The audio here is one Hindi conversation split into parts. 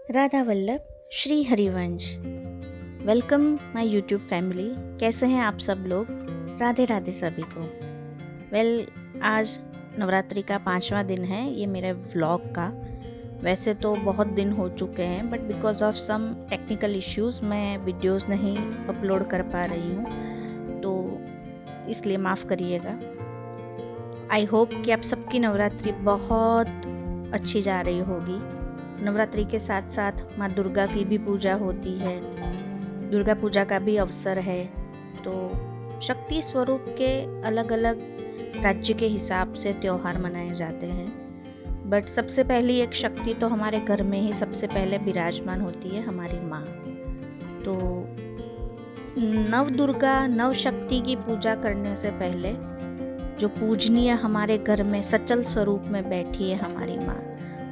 Radha Vallabh Shri Harivansh. Welcome my YouTube family. कैसे हैं आप सब लोग? राधे राधे सभी को। आज नवरात्रि का 5वां दिन है ये मेरे व्लॉग का। वैसे तो बहुत दिन हो चुके हैं but because of some technical issues मैं वीडियोस नहीं अपलोड कर पा रही हूँ, तो इसलिए माफ़ करिएगा। आई होप कि आप सबकी नवरात्रि बहुत अच्छी जा रही होगी। नवरात्रि के साथ साथ माँ दुर्गा की भी पूजा होती है, दुर्गा पूजा का भी अवसर है। तो शक्ति स्वरूप के अलग अलग राज्य के हिसाब से त्यौहार मनाए जाते हैं, बट सबसे पहली एक शक्ति तो हमारे घर में ही सबसे पहले विराजमान होती है, हमारी माँ। तो नव दुर्गा नव शक्ति की पूजा करने से पहले जो पूजनीय हमारे घर में सचल स्वरूप में बैठी है हमारी माँ,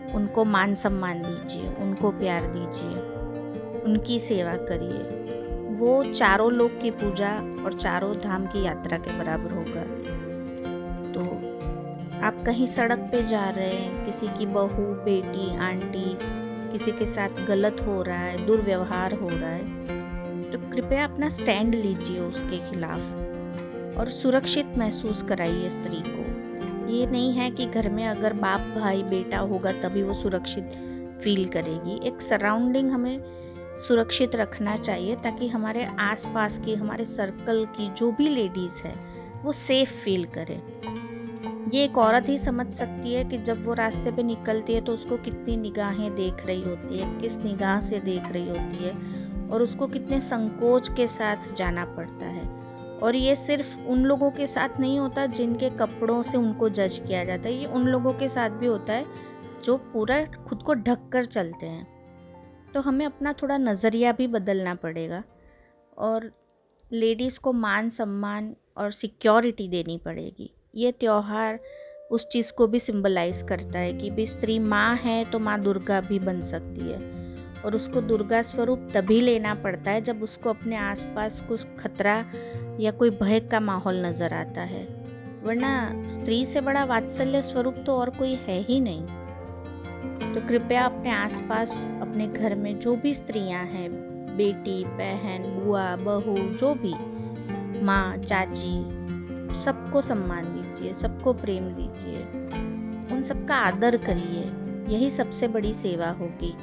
उनको मान सम्मान दीजिए, उनको प्यार दीजिए, उनकी सेवा करिए। वो चारों लोक की पूजा और चारों धाम की यात्रा के बराबर होगा। तो आप कहीं सड़क पे जा रहे हैं, किसी की बहू, बेटी, आंटी किसी के साथ गलत हो रहा है, दुर्व्यवहार हो रहा है, तो कृपया अपना स्टैंड लीजिए उसके खिलाफ और सुरक्षित महसूस कराइए स्त्री को। ये नहीं है कि घर में अगर बाप, भाई, बेटा होगा तभी वो सुरक्षित फील करेगी। एक सराउंडिंग हमें सुरक्षित रखना चाहिए ताकि हमारे आसपास की, हमारे सर्कल की जो भी लेडीज़ है वो सेफ फील करे। ये एक औरत ही समझ सकती है कि जब वो रास्ते पे निकलती है तो उसको कितनी निगाहें देख रही होती है, किस निगाह से देख रही होती है और उसको कितने संकोच के साथ जाना पड़ता है। और ये सिर्फ उन लोगों के साथ नहीं होता जिनके कपड़ों से उनको जज किया जाता है, ये उन लोगों के साथ भी होता है जो पूरा खुद को ढक कर चलते हैं। तो हमें अपना थोड़ा नज़रिया भी बदलना पड़ेगा और लेडीज़ को मान सम्मान और सिक्योरिटी देनी पड़ेगी। ये त्यौहार उस चीज़ को भी सिंबलाइज करता है कि भी स्त्री माँ है तो माँ दुर्गा भी बन सकती है, और उसको दुर्गा स्वरूप तभी लेना पड़ता है जब उसको अपने आसपास कुछ खतरा या कोई भय का माहौल नज़र आता है, वरना स्त्री से बड़ा वात्सल्य स्वरूप तो और कोई है ही नहीं। तो कृपया अपने आसपास, अपने घर में जो भी स्त्रियां हैं, बेटी, बहन, बुआ, बहू, जो भी, माँ, चाची, सबको सम्मान दीजिए, सबको प्रेम दीजिए, उन सबका आदर करिए। यही सबसे बड़ी सेवा होगी।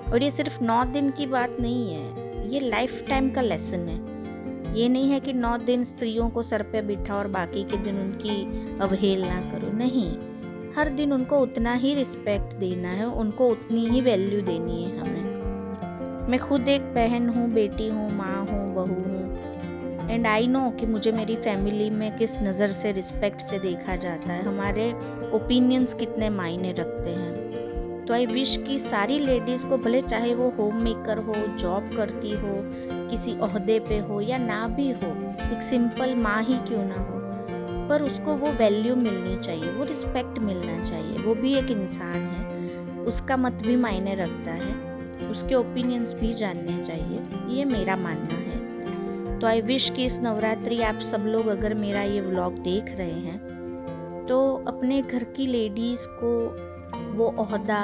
और ये सिर्फ 9 दिन की बात नहीं है, ये लाइफ टाइम का लेसन है। ये नहीं है कि 9 दिन स्त्रियों को सर पे बिठा और बाकी के दिन उनकी अवहेलना करो, नहीं। हर दिन उनको उतना ही रिस्पेक्ट देना है, उनको उतनी ही वैल्यू देनी है हमें। मैं खुद एक बहन हूँ, बेटी हूँ, माँ हूँ, बहू हूँ, एंड आई नो कि मुझे मेरी फैमिली में किस नज़र से, रिस्पेक्ट से देखा जाता है, हमारे ओपिनियंस कितने मायने रखते हैं। तो आई विश कि सारी लेडीज़ को, भले चाहे वो होम मेकर हो, जॉब करती हो, किसी ओहदे पे हो या ना भी हो, एक सिंपल माँ ही क्यों ना हो, पर उसको वो वैल्यू मिलनी चाहिए, वो रिस्पेक्ट मिलना चाहिए। वो भी एक इंसान है, उसका मत भी मायने रखता है, उसके ओपिनियंस भी जानने चाहिए, ये मेरा मानना है। तो आई विश कि इस नवरात्रि आप सब लोग अगर मेरा ये व्लॉग देख रहे हैं तो अपने घर की लेडीज़ को वो ओहदा,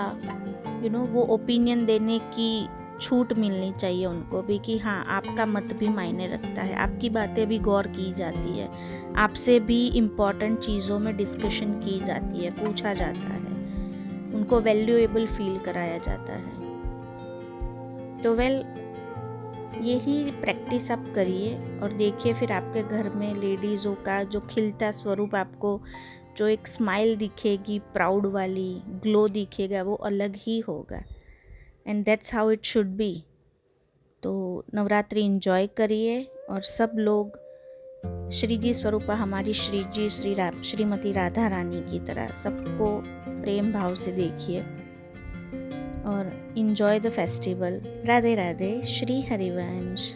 वो ओपिनियन देने की छूट मिलनी चाहिए उनको भी कि हाँ, आपका मत भी मायने रखता है, आपकी बातें भी गौर की जाती है, आपसे भी इम्पॉर्टेंट चीज़ों में डिस्कशन की जाती है, पूछा जाता है, उनको वैल्यूएबल फील कराया जाता है। तो यही प्रैक्टिस आप करिए और देखिए फिर आपके घर में लेडीज़ों का जो खिलता स्वरूप, आपको जो एक स्माइल दिखेगी, प्राउड वाली ग्लो दिखेगा, वो अलग ही होगा। And that's how it should be. तो नवरात्रि एंजॉय करिए और सब लोग श्री जी स्वरूपा, हमारी श्री जी श्रीमती राधा रानी की तरह सबको प्रेम भाव से देखिए और enjoy the festival. Radhe Radhe, Shri Harivansh.